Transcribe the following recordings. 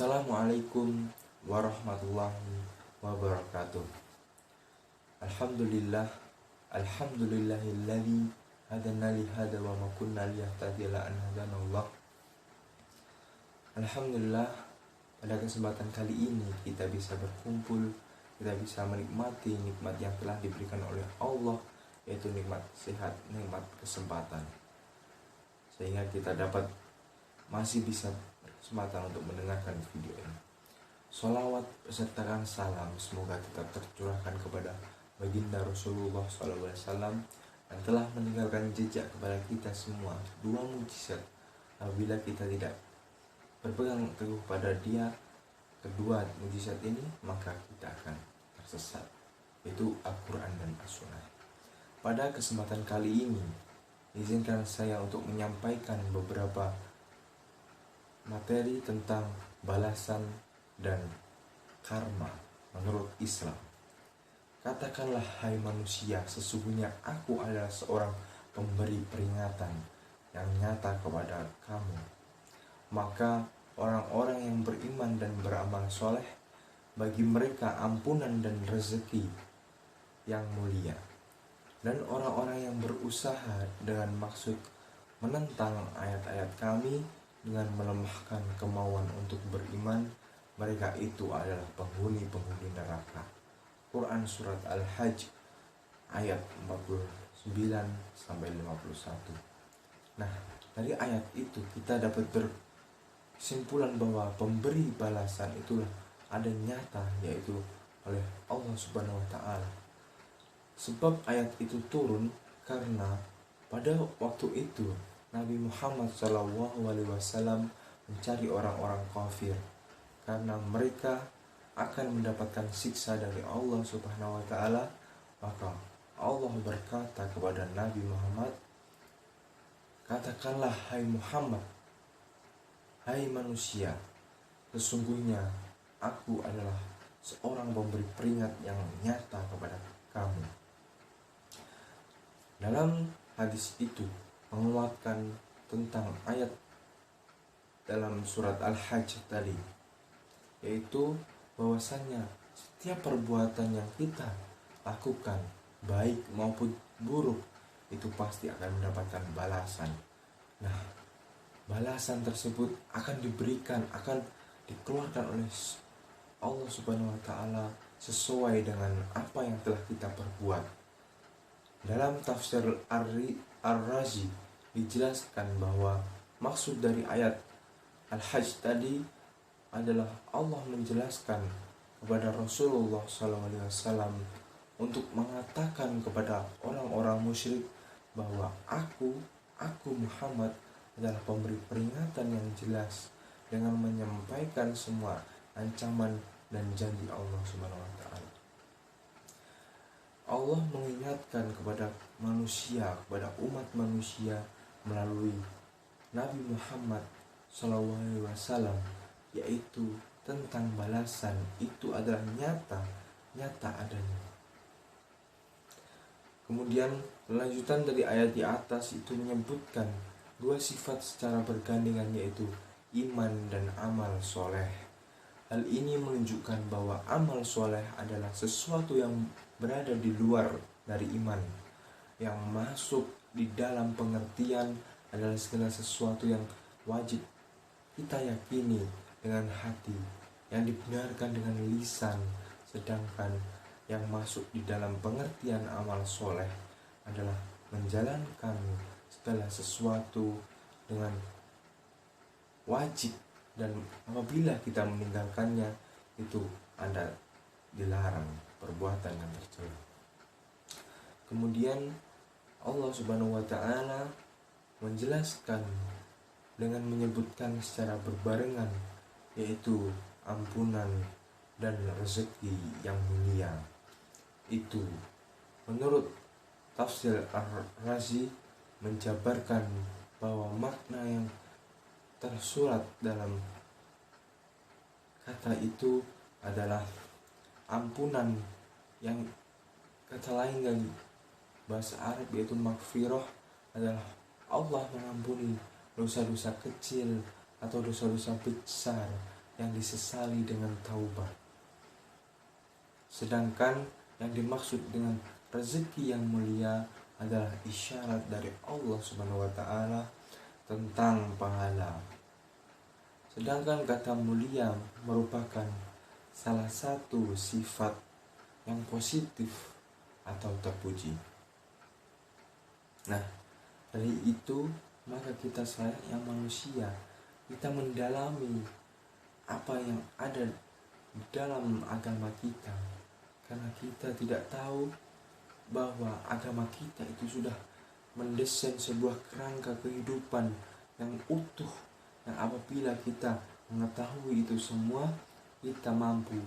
Assalamualaikum warahmatullahi wabarakatuh. Alhamdulillah, alhamdulillahilladzi hadana li hada wa ma kunna liyahtadiya la an hadanallah. Alhamdulillah, pada kesempatan kali ini kita bisa berkumpul, kita bisa menikmati nikmat yang telah diberikan oleh Allah, yaitu nikmat sehat, nikmat kesempatan, sehingga kita dapat masih bisa berkesempatan untuk mendengarkan video ini. Sholawat besertakan salam semoga tetap tercurahkan kepada baginda Rasulullah SAW yang telah meninggalkan jejak kepada kita semua dua mujizat. Apabila kita tidak berpegang teguh pada dia, kedua mujizat ini, maka kita akan tersesat, yaitu Al-Quran dan As-Sunnah. Pada kesempatan kali ini, izinkan saya untuk menyampaikan beberapa materi tentang balasan dan karma menurut Islam. Katakanlah, hai manusia, sesungguhnya aku adalah seorang pemberi peringatan yang nyata kepada kamu. Maka orang-orang yang beriman dan beramal soleh, bagi mereka ampunan dan rezeki yang mulia. Dan orang-orang yang berusaha dengan maksud menentang ayat-ayat kami dengan melemahkan kemauan untuk beriman, mereka itu adalah penghuni-penghuni neraka. Quran Surat Al-Hajj ayat 49-51. Nah, dari ayat itu kita dapat berkesimpulan bahwa pemberi balasan itulah ada nyata, yaitu oleh Allah Subhanahu wa Ta'ala. Sebab ayat itu turun karena pada waktu itu Nabi Muhammad SAW mencari orang-orang kafir karena mereka akan mendapatkan siksa dari Allah Subhanahu wa Ta'ala. Maka Allah berkata kepada Nabi Muhammad, katakanlah, hai Muhammad, hai manusia, sesungguhnya aku adalah seorang pemberi peringat yang nyata kepada kamu. Dalam hadis itu menguatkan tentang ayat dalam surat Al-Hajj tadi, yaitu bahwasannya setiap perbuatan yang kita lakukan, baik maupun buruk, itu pasti akan mendapatkan balasan. Nah, balasan tersebut akan diberikan, akan dikeluarkan oleh Allah Subhanahu wa Ta'ala sesuai dengan apa yang telah kita perbuat. Dalam tafsir Ar-Razi dijelaskan bahwa maksud dari ayat Al-Hajj tadi adalah Allah menjelaskan kepada Rasulullah SAW untuk mengatakan kepada orang-orang musyrik bahwa aku Muhammad adalah pemberi peringatan yang jelas dengan menyampaikan semua ancaman dan janji Allah Subhanahu wa Ta'ala. Allah mengingatkan kepada manusia, kepada umat manusia melalui Nabi Muhammad SAW, yaitu tentang balasan itu adalah nyata adanya. Kemudian lanjutan dari ayat di atas itu menyebutkan dua sifat secara bergandengan, yaitu iman dan amal soleh. Hal ini menunjukkan bahwa amal soleh adalah sesuatu yang berada di luar dari iman, yang masuk di dalam pengertian adalah segala sesuatu yang wajib kita yakini dengan hati, yang dibenarkan dengan lisan. Sedangkan yang masuk di dalam pengertian amal soleh adalah menjalankan segala sesuatu dengan wajib, dan apabila kita meninggalkannya itu ada dilarang, perbuatan yang tercela. Kemudian Allah Subhanahu wa Ta'ala menjelaskan dengan menyebutkan secara berbarengan, yaitu ampunan dan rezeki yang mulia. Itu menurut tafsir Ar-Razi menjabarkan bahwa makna yang tersurat dalam kata itu adalah ampunan, yang kata lain dari bahasa Arab yaitu maghfirah adalah Allah mengampuni dosa-dosa kecil atau dosa-dosa besar yang disesali dengan taubat. Sedangkan yang dimaksud dengan rezeki yang mulia adalah isyarat dari Allah Subhanahu wa taala tentang pahala. Sedangkan kata mulia merupakan salah satu sifat yang positif atau terpuji. Nah, dari itu maka kita selayaknya manusia, kita mendalami apa yang ada di dalam agama kita, karena kita tidak tahu bahwa agama kita itu sudah mendesain sebuah kerangka kehidupan yang utuh, yang apabila kita mengetahui itu semua, kita mampu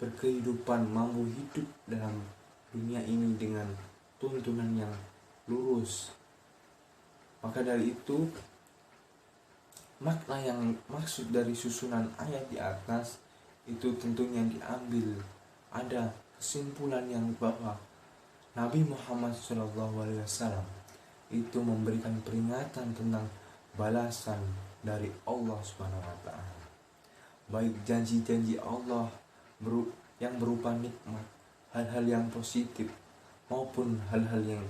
berkehidupan, mampu hidup dalam dunia ini dengan tuntunan yang lurus. Maka dari itu, makna yang maksud dari susunan ayat di atas itu tentunya diambil ada kesimpulan yang bahwa Nabi Muhammad SAW itu memberikan peringatan tentang balasan dari Allah Subhanahu wa taala. Baik janji-janji Allah yang berupa nikmat, hal-hal yang positif maupun hal-hal yang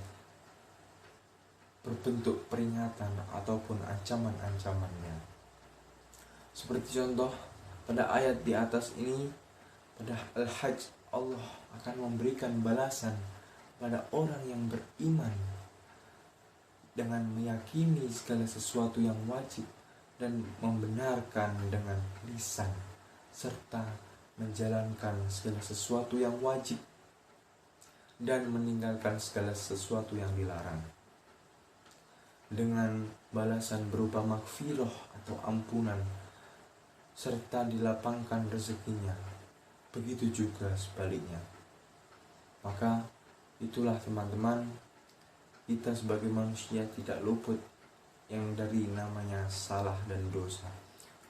berbentuk peringatan ataupun ancaman-ancamannya. Seperti contoh pada ayat di atas ini, pada Al-Hajj, Allah akan memberikan balasan pada orang yang beriman dengan meyakini segala sesuatu yang wajib dan membenarkan dengan lisan, serta menjalankan segala sesuatu yang wajib dan meninggalkan segala sesuatu yang dilarang, dengan balasan berupa maghfirah atau ampunan, serta dilapangkan rezekinya. Begitu juga sebaliknya. Maka itulah teman-teman, kita sebagai manusia tidak luput yang dari namanya salah dan dosa.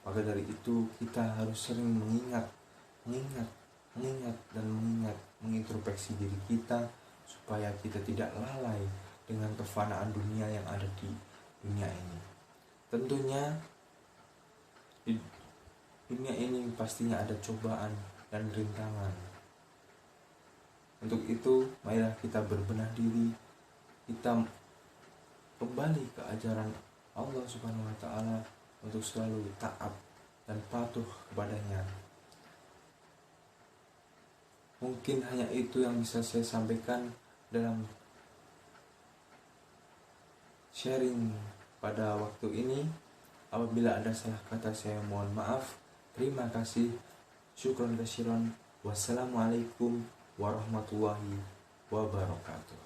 Maka dari itu kita harus sering mengingat dan mengintrospeksi diri kita supaya kita tidak lalai dengan kefanaan dunia yang ada di dunia ini. Tentunya di dunia ini pastinya ada cobaan dan rintangan. Untuk itu, marilah kita berbenah diri, kita kembali ke ajaran Allah Subhanahu wa taala untuk selalu taat dan patuh kepadanya. Mungkin hanya itu yang bisa saya sampaikan dalam sharing pada waktu ini. Apabila ada salah kata, saya mohon maaf. Terima kasih. Syukron kasiron. Wassalamualaikum warahmatullahi wabarakatuh.